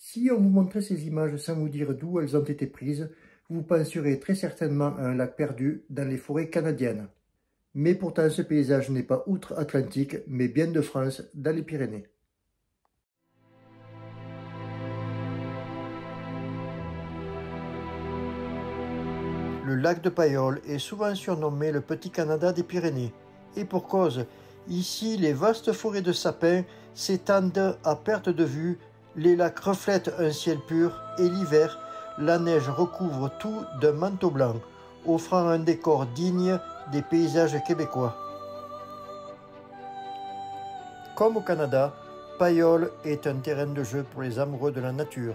Si on vous montrait ces images sans vous dire d'où elles ont été prises, vous penserez très certainement à un lac perdu dans les forêts canadiennes. Mais pourtant ce paysage n'est pas outre-Atlantique, mais bien de France, dans les Pyrénées. Le lac de Paillole est souvent surnommé le Petit Canada des Pyrénées. Et pour cause, ici les vastes forêts de sapins s'étendent à perte de vue, les lacs reflètent un ciel pur et l'hiver, la neige recouvre tout d'un manteau blanc, offrant un décor digne des paysages québécois. Comme au Canada, Paillole est un terrain de jeu pour les amoureux de la nature.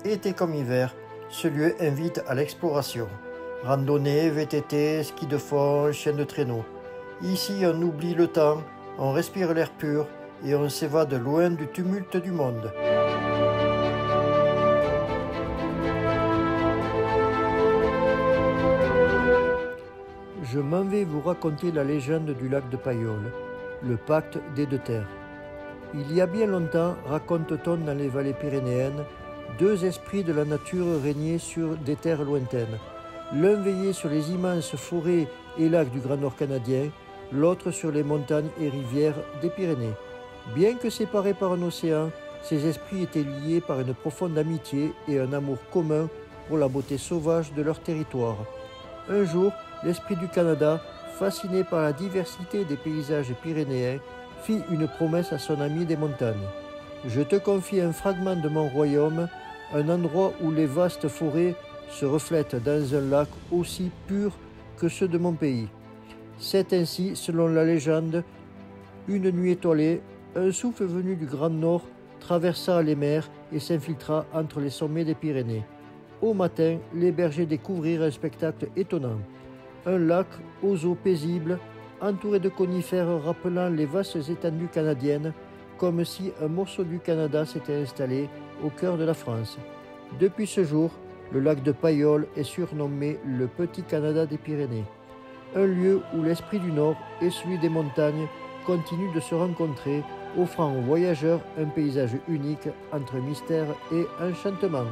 Été comme hiver, ce lieu invite à l'exploration. Randonnée, VTT, ski de fond, chien de traîneau. Ici, on oublie le temps, on respire l'air pur et on s'évade loin du tumulte du monde. Je m'en vais vous raconter la légende du lac de Paillole, le pacte des deux terres. Il y a bien longtemps, raconte-t-on dans les vallées pyrénéennes, deux esprits de la nature régnaient sur des terres lointaines. L'un veillait sur les immenses forêts et lacs du Grand Nord canadien, l'autre sur les montagnes et rivières des Pyrénées. Bien que séparés par un océan, ces esprits étaient liés par une profonde amitié et un amour commun pour la beauté sauvage de leur territoire. Un jour, l'esprit du Canada, fasciné par la diversité des paysages pyrénéens, fit une promesse à son ami des montagnes. « Je te confie un fragment de mon royaume, un endroit où les vastes forêts se reflètent dans un lac aussi pur que ceux de mon pays. » C'est ainsi, selon la légende, une nuit étoilée, un souffle venu du Grand Nord traversa les mers et s'infiltra entre les sommets des Pyrénées. Au matin, les bergers découvrirent un spectacle étonnant. Un lac aux eaux paisibles, entouré de conifères rappelant les vastes étendues canadiennes, comme si un morceau du Canada s'était installé au cœur de la France. Depuis ce jour, le lac de Paillole est surnommé le Petit Canada des Pyrénées. Un lieu où l'esprit du Nord et celui des montagnes continuent de se rencontrer, offrant aux voyageurs un paysage unique entre mystère et enchantement.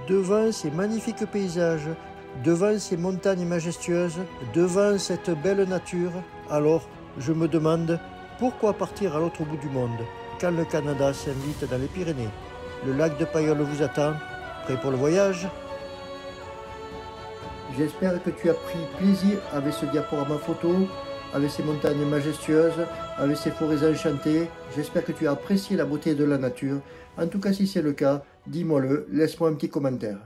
Devant ces magnifiques paysages, devant ces montagnes majestueuses, devant cette belle nature, alors je me demande pourquoi partir à l'autre bout du monde quand le Canada s'invite dans les Pyrénées. Le lac de Paillole vous attend, prêt pour le voyage? J'espère que tu as pris plaisir avec ce diaporama photo, avec ces montagnes majestueuses, avec ces forêts enchantées. J'espère que tu as apprécié la beauté de la nature. En tout cas, si c'est le cas, dis-moi-le, laisse-moi un petit commentaire.